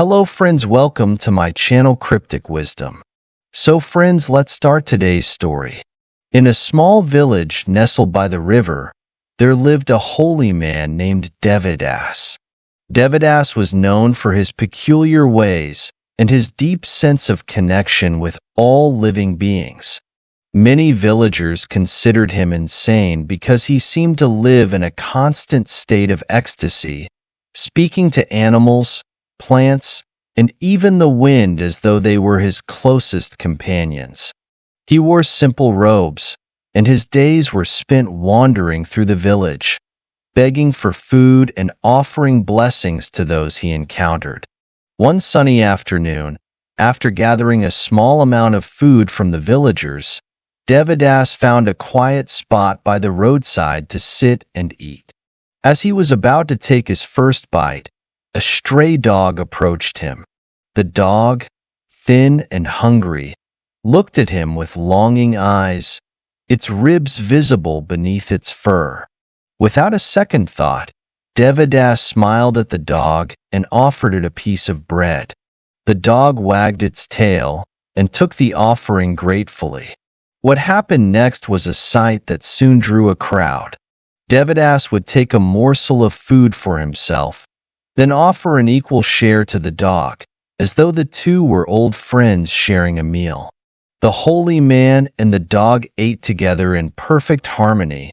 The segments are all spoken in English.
Hello friends, welcome to my channel Cryptic Wisdom. So friends, let's start today's story. In a small village nestled by the river, there lived a holy man named Devadas. Devadas was known for his peculiar ways and his deep sense of connection with all living beings. Many villagers considered him insane because he seemed to live in a constant state of ecstasy, speaking to animals, plants, and even the wind as though they were his closest companions. He wore simple robes, and his days were spent wandering through the village, begging for food and offering blessings to those he encountered. One sunny afternoon, after gathering a small amount of food from the villagers, Devadas found a quiet spot by the roadside to sit and eat. As he was about to take his first bite, a stray dog approached him. The dog, thin and hungry, looked at him with longing eyes, its ribs visible beneath its fur. Without a second thought, Devadas smiled at the dog and offered it a piece of bread. The dog wagged its tail and took the offering gratefully. What happened next was a sight that soon drew a crowd. Devadas would take a morsel of food for himself, then offer an equal share to the dog, as though the two were old friends sharing a meal. The holy man and the dog ate together in perfect harmony,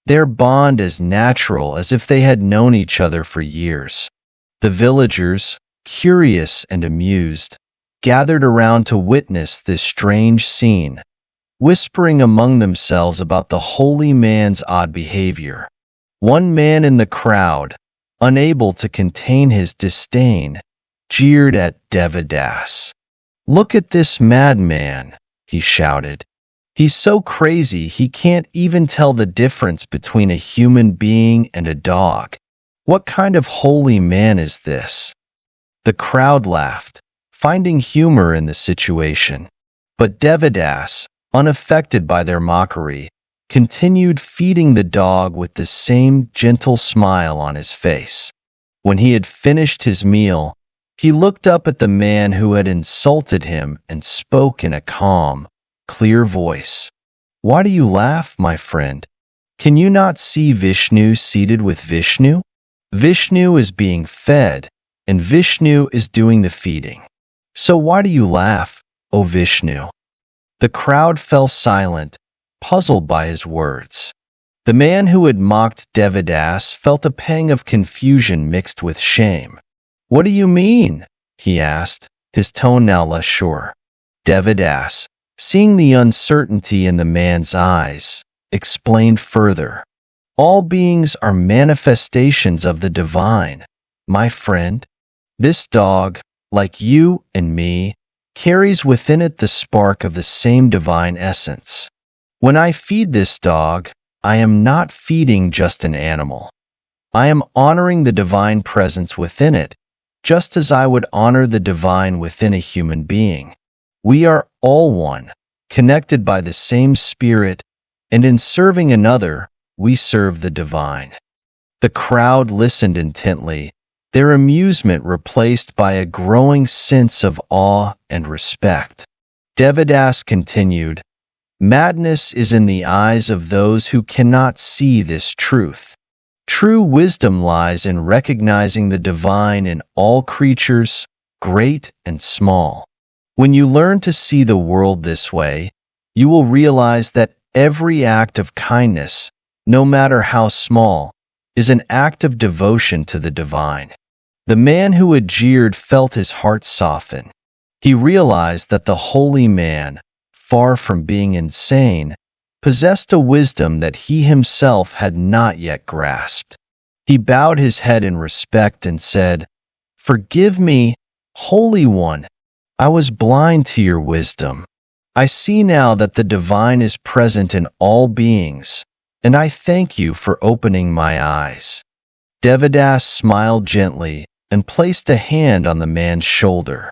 their bond as natural as if they had known each other for years. The villagers, curious and amused, gathered around to witness this strange scene, whispering among themselves about the holy man's odd behavior. One man in the crowd, unable to contain his disdain, jeered at Devadas. "Look at this madman," he shouted. "He's so crazy he can't even tell the difference between a human being and a dog. What kind of holy man is this?" The crowd laughed, finding humor in the situation. But Devadas, unaffected by their mockery, continued feeding the dog with the same gentle smile on his face. When he had finished his meal, he looked up at the man who had insulted him and spoke in a calm, clear voice. "Why do you laugh, my friend? Can you not see Vishnu seated with Vishnu? Vishnu is being fed, and Vishnu is doing the feeding. So why do you laugh, O Vishnu?" The crowd fell silent, puzzled by his words. The man who had mocked Devadas felt a pang of confusion mixed with shame. "What do you mean?" he asked, his tone now less sure. Devadas, seeing the uncertainty in the man's eyes, explained further. "All beings are manifestations of the divine, my friend. This dog, like you and me, carries within it the spark of the same divine essence. When I feed this dog, I am not feeding just an animal. I am honoring the divine presence within it, just as I would honor the divine within a human being. We are all one, connected by the same spirit, and in serving another, we serve the divine." The crowd listened intently, their amusement replaced by a growing sense of awe and respect. Devadas continued, "Madness is in the eyes of those who cannot see this truth. True wisdom lies in recognizing the divine in all creatures, great and small. When you learn to see the world this way, you will realize that every act of kindness, no matter how small, is an act of devotion to the divine." The man who had jeered felt his heart soften. He realized that the holy man, far from being insane, possessed a wisdom that he himself had not yet grasped. He bowed his head in respect and said, "Forgive me, Holy One. I was blind to your wisdom. I see now that the divine is present in all beings, and I thank you for opening my eyes." Devadas smiled gently and placed a hand on the man's shoulder.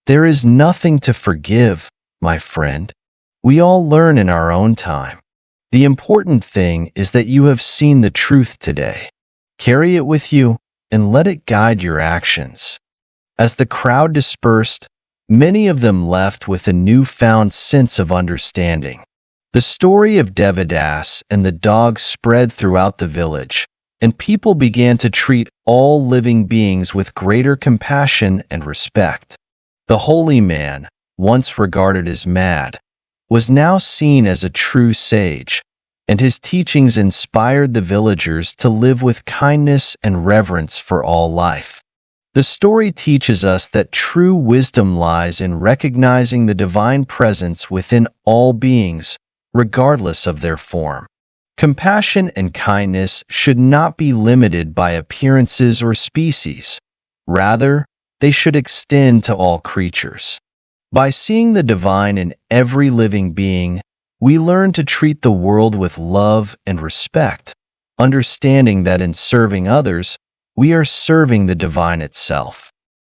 "There is nothing to forgive, my friend. We all learn in our own time. The important thing is that you have seen the truth today. Carry it with you and let it guide your actions." As the crowd dispersed, many of them left with a newfound sense of understanding. The story of Devadas and the dog spread throughout the village, and people began to treat all living beings with greater compassion and respect. The holy man, once regarded as mad, was now seen as a true sage, and his teachings inspired the villagers to live with kindness and reverence for all life. The story teaches us that true wisdom lies in recognizing the divine presence within all beings, regardless of their form. Compassion and kindness should not be limited by appearances or species. Rather, they should extend to all creatures. By seeing the divine in every living being, we learn to treat the world with love and respect, understanding that in serving others, we are serving the divine itself.